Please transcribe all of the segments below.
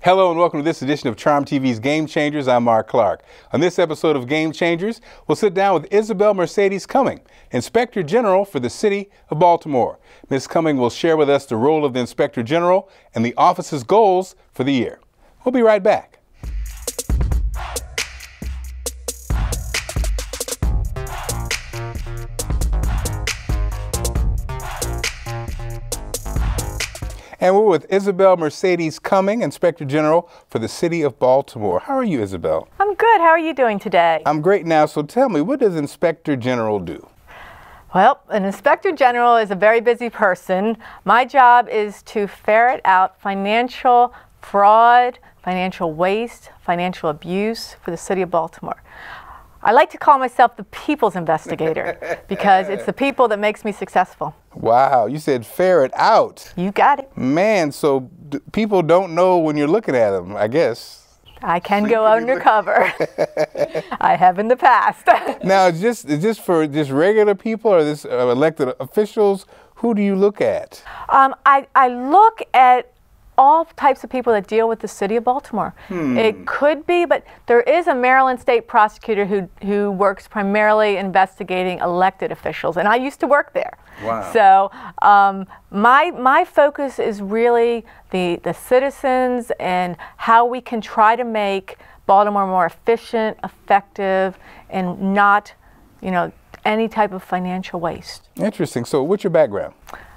Hello and welcome to this edition of CharmTV's Game Changers. I'm Mark Clark. On this episode of Game Changers, we'll sit down with Isabel Mercedes Cumming, Inspector General for the City of Baltimore. Ms. Cumming will share with us the role of the Inspector General and the office's goals for the year. We'll be right back. And we're with Isabel Mercedes Cumming, Inspector General for the City of Baltimore. How are you, Isabel? I'm good. How are you doing today? I'm great now. So tell me, what does Inspector General do? Well, an Inspector General is a very busy person. My job is to ferret out financial fraud, financial waste, financial abuse for the City of Baltimore. I like to call myself the people's investigator because it's the people that makes me successful. Wow, you said ferret out. You got it. Man, so people don't know when you're looking at them, I guess. I can go undercover. I have in the past. Now, is this for just regular people or this elected officials? Who do you look at? I look at all types of people that deal with the City of Baltimore. It could be, but there is a Maryland state prosecutor who works primarily investigating elected officials, and I used to work there. Wow. So my focus is really the citizens and how we can try to make Baltimore more efficient, effective, and not, any type of financial waste. Interesting. So what's your background?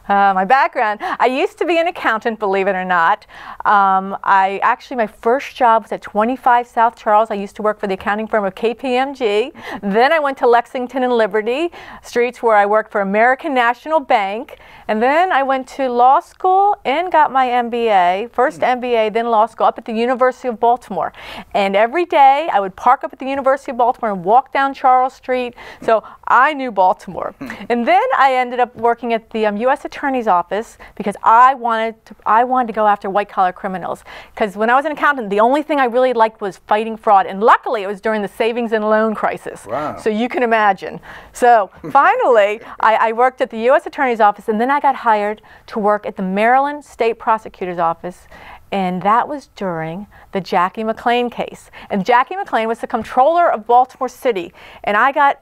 My background, I used to be an accountant, believe it or not. My first job was at 25 South Charles. I used to work for the accounting firm of KPMG. Then I went to Lexington and Liberty Streets where I worked for American National Bank. And then I went to law school and got my MBA, first MBA, then law school up at the University of Baltimore. And every day I would park up at the University of Baltimore and walk down Charles Street. So I knew Baltimore. And then I ended up working at the U.S. Attorney's office because I wanted to go after white-collar criminals. Because when I was an accountant, the only thing I really liked was fighting fraud. And luckily, it was during the savings and loan crisis. Wow. So you can imagine. So finally, I worked at the U.S. Attorney's office, and then I got hired to work at the Maryland State Prosecutor's office. And that was during the Jackie McLean case. And Jackie McLean was the comptroller of Baltimore City. And I got,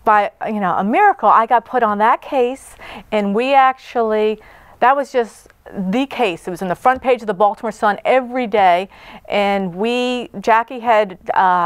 by a miracle, I got put on that case, and that was just the case. It was in the front page of the Baltimore Sun every day, and Jackie had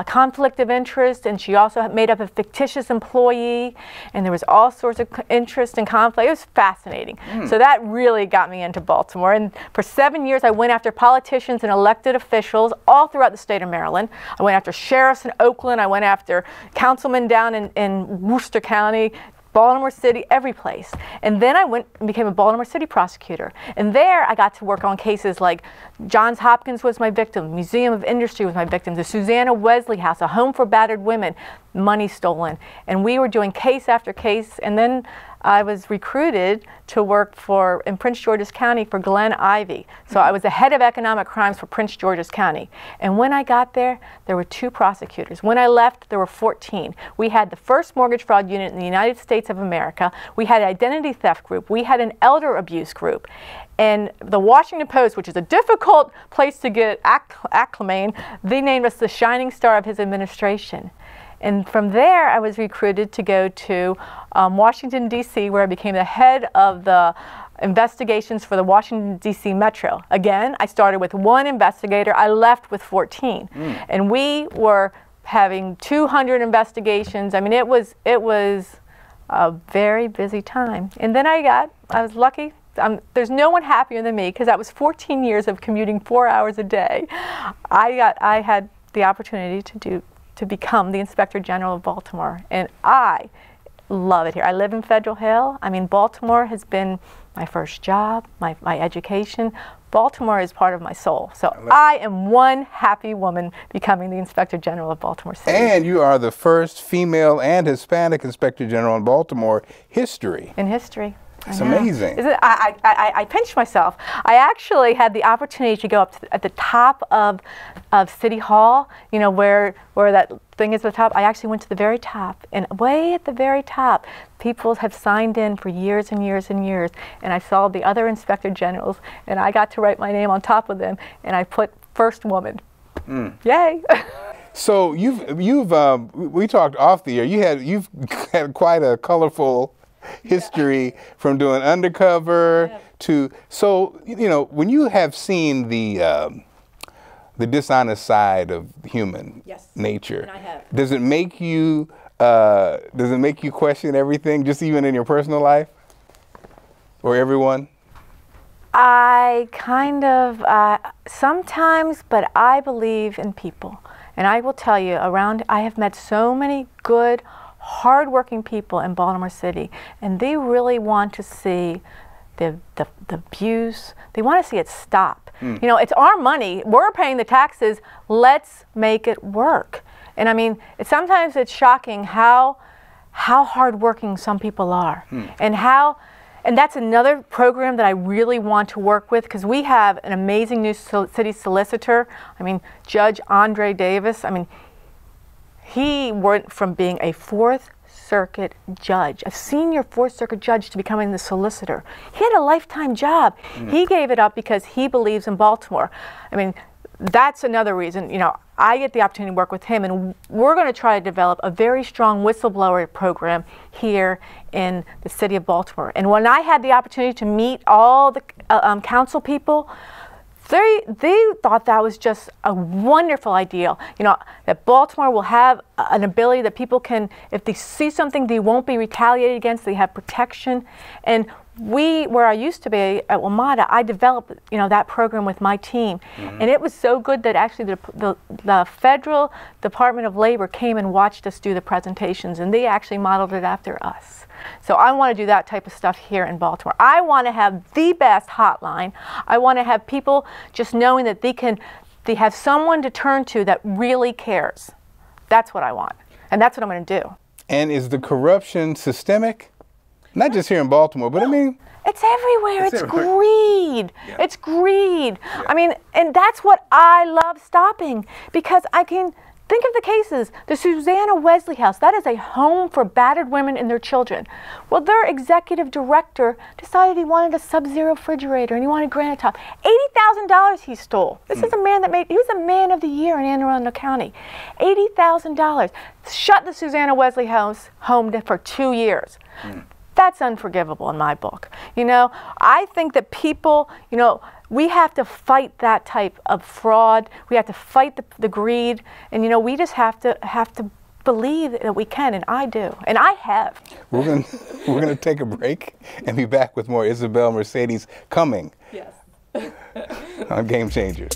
conflict of interest, and she also had made up a fictitious employee, and there was all sorts of interest and conflict. It was fascinating. So that really got me into Baltimore, and for 7 years I went after politicians and elected officials all throughout the state of Maryland. I went after sheriffs in Oakland, I went after councilmen down in Worcester County, Baltimore City, every place. And then I went and became a Baltimore City prosecutor. And there I got to work on cases like Johns Hopkins was my victim, Museum of Industry was my victim, the Susanna Wesley House, a home for battered women, money stolen. And we were doing case after case. And then I was recruited to work in Prince George's County for Glenn Ivy. So I was the head of economic crimes for Prince George's County. And when I got there, there were 2 prosecutors. When I left, there were 14. We had the first mortgage fraud unit in the United States of America. We had an identity theft group. We had an elder abuse group. And the Washington Post, which is a difficult place to get acclimated, they named us the shining star of his administration. And from there, I was recruited to go to Washington, D.C., where I became the head of the investigations for the Washington, D.C. Metro. Again, I started with 1 investigator. I left with 14. And we were having 200 investigations. I mean, it was a very busy time. And then I was lucky. There's no one happier than me because that was 14 years of commuting 4 hours a day. I had the opportunity to become the Inspector General of Baltimore, and I love it here. I live in Federal Hill. I mean, Baltimore has been my first job, my education. Baltimore is part of my soul. So I am one happy woman becoming the Inspector General of Baltimore City. And you are the first female and Hispanic Inspector General in Baltimore history. In history. It's amazing. I pinched myself. I actually had the opportunity to go up at the top of City Hall, where that thing is at the top. I actually went to the very top, and way at the very top, people have signed in for years and years and years, and I saw the other Inspector Generals, and I got to write my name on top of them, and I put first woman. Yay! So we talked off the air. You've had quite a colorful history from doing undercover to, so when you have seen the dishonest side of human nature, and I have. does it make you question everything, just even in your personal life, or everyone? I kind of sometimes, but I believe in people, and I will tell you, I have met so many good, hardworking people in Baltimore City, and they really want to see the abuse. They want to see it stop. It's our money. We're paying the taxes. Let's make it work. And I mean, sometimes it's shocking how hardworking some people are, and that's another program that I really want to work with, because we have an amazing new city solicitor. I mean, Judge Andre Davis. I mean, he went from being a Fourth Circuit judge, a senior Fourth Circuit judge, to becoming the solicitor. He had a lifetime job. He gave it up because he believes in Baltimore. I mean, that's another reason, I get the opportunity to work with him, and we're going to try to develop a very strong whistleblower program here in the city of Baltimore. And when I had the opportunity to meet all the council people, they thought that was just a wonderful idea. That Baltimore will have an ability that people can, if they see something, they won't be retaliated against. They have protection. And where I used to be at WMATA, I developed that program with my team, and it was so good that actually the Federal Department of Labor came and watched us do the presentations, and they actually modeled it after us. So I want to do that type of stuff here in Baltimore. I want to have the best hotline. I want to have people just knowing that they have someone to turn to that really cares. That's what I want, and that's what I'm going to do. And is the corruption systemic? Not just here in Baltimore, but I mean, it's everywhere. It's everywhere. Greed. Yeah. It's greed. Yeah. I mean, and that's what I love stopping, because I can think of the cases. The Susanna Wesley House, that is a home for battered women and their children. Well, their executive director decided he wanted a Sub-Zero refrigerator, and he wanted granite top. $80,000 he stole. This is a man that he was a man of the year in Anne Arundel County. $80,000. Shut the Susanna Wesley House home for 2 years. That's unforgivable in my book. I think that people, we have to fight that type of fraud. We have to fight the greed, and we just have to believe that we can, and I do, and I have. We're gonna take a break and be back with more Isabel Mercedes Cumming. Yes. On Game Changers.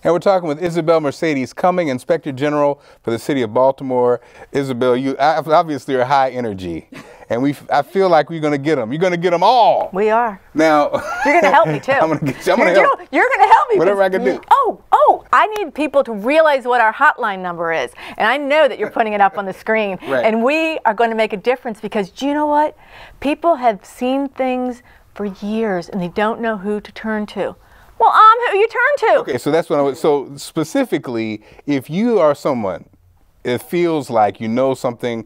And we're talking with Isabel Mercedes Cumming, Inspector General for the City of Baltimore. Isabel, you obviously are high energy, and I feel like we're going to get them. You're going to get them all. We are. Now you're going to help me too. I'm going to help. You're going to help me. Whatever I can do. Oh, I need people to realize what our hotline number is, and I know that you're putting it up on the screen. Right. And we are going to make a difference, because do you know what? People have seen things for years, and they don't know who to turn to. Well, I'm who you turn to. Okay, so that's what so specifically, if you are someone, it feels like something,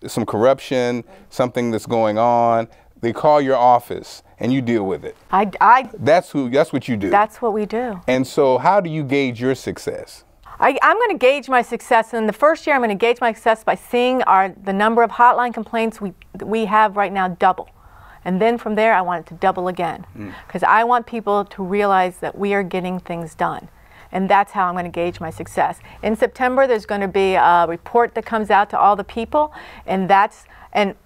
some corruption, something that's going on, they call your office and you deal with it. That's what you do. That's what we do. And so how do you gauge your success? I'm going to gauge my success, and the first year I'm going to gauge my success by seeing the number of hotline complaints we have right now double. And then from there, I want it to double again, because I want people to realize that we are getting things done. And that's how I'm going to gauge my success. In September, there's going to be a report that comes out to all the people, and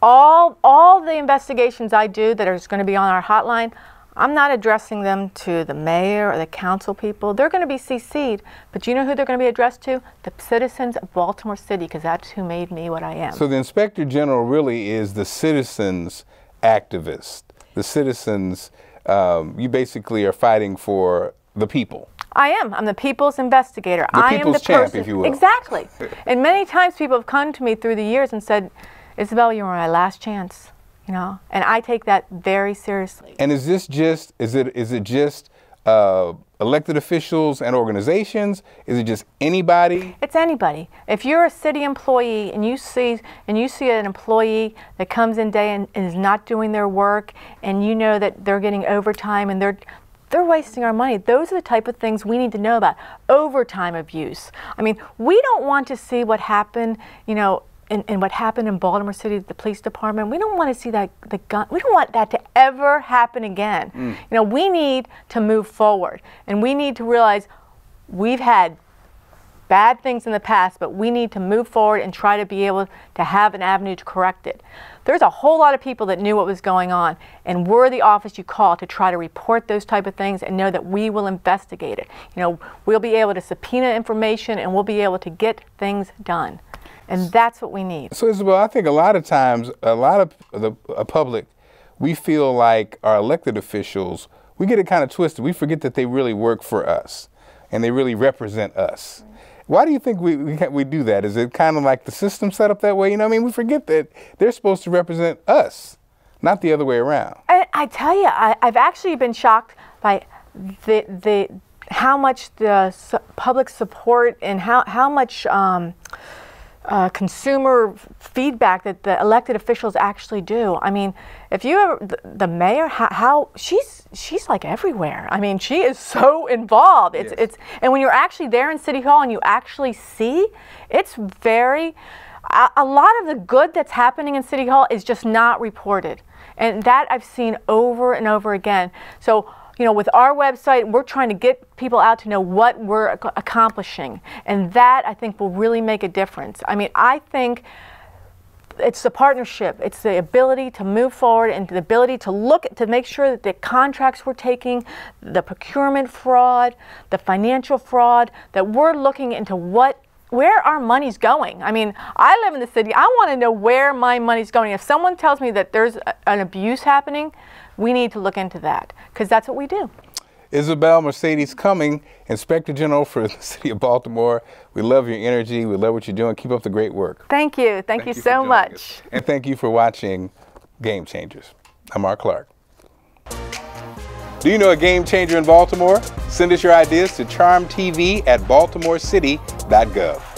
all the investigations I do that are going to be on our hotline, I'm not addressing them to the mayor or the council people. They're going to be CC'd, but you know who they're going to be addressed to? The citizens of Baltimore City, because that's who made me what I am. So the Inspector General really is the citizens' activist. The citizens, you basically are fighting for the people. I am. I'm the people's investigator. The I people's am the champ, person. if you will. Exactly. And many times people have come to me through the years and said, Isabel, you were my last chance. And I take that very seriously. And is this just, is it just a elected officials and organizations? Is it just anybody? It's anybody. If you're a city employee and you see an employee that comes in day and is not doing their work, and you know that they're getting overtime and they're wasting our money, those are the type of things we need to know about. Overtime abuse. I mean, we don't want to see what happened, you know, and what happened in Baltimore City, the police department. We don't want to see that we don't want that to ever happen again. You know, we need to move forward, and we need to realize we've had bad things in the past, but we need to move forward and try to be able to have an avenue to correct it. There's a whole lot of people that knew what was going on, and we're the office you call to try to report those type of things and know that we will investigate it. You know, we'll be able to subpoena information, and we'll be able to get things done. And that's what we need. So, Isabel, I think a lot of times, a lot of the public, we feel like our elected officials, we get it kind of twisted. We forget that they really work for us and they really represent us. Why do you think we do that? Is it kind of like the system set up that way? You know what I mean? We forget that they're supposed to represent us, not the other way around. I tell you, I've actually been shocked by how much the public support and how much consumer feedback that the elected officials actually do. I mean, if you ever, the mayor, how she's like everywhere. I mean, she is so involved. It's and when you're actually there in City Hall and you actually see, it's very, a lot of the good that's happening in City Hall is just not reported. And that I've seen over and over again. So, you know, with our website, we're trying to get people out to know what we're accomplishing. And that, I think, will really make a difference. I mean, I think it's the partnership. It's the ability to move forward and the ability to look to make sure that the contracts we're taking, the procurement fraud, the financial fraud, that we're looking into where our money's going. I mean, I live in the city. I want to know where my money's going. If someone tells me that there's an abuse happening, we need to look into that, because that's what we do. Isabel Mercedes Cumming, Inspector General for the City of Baltimore. We love your energy. We love what you're doing. Keep up the great work. Thank you. Thank you so much. And thank you for watching Game Changers. I'm Mark Clark. Do you know a game changer in Baltimore? Send us your ideas to CharmTV@baltimorecity.gov.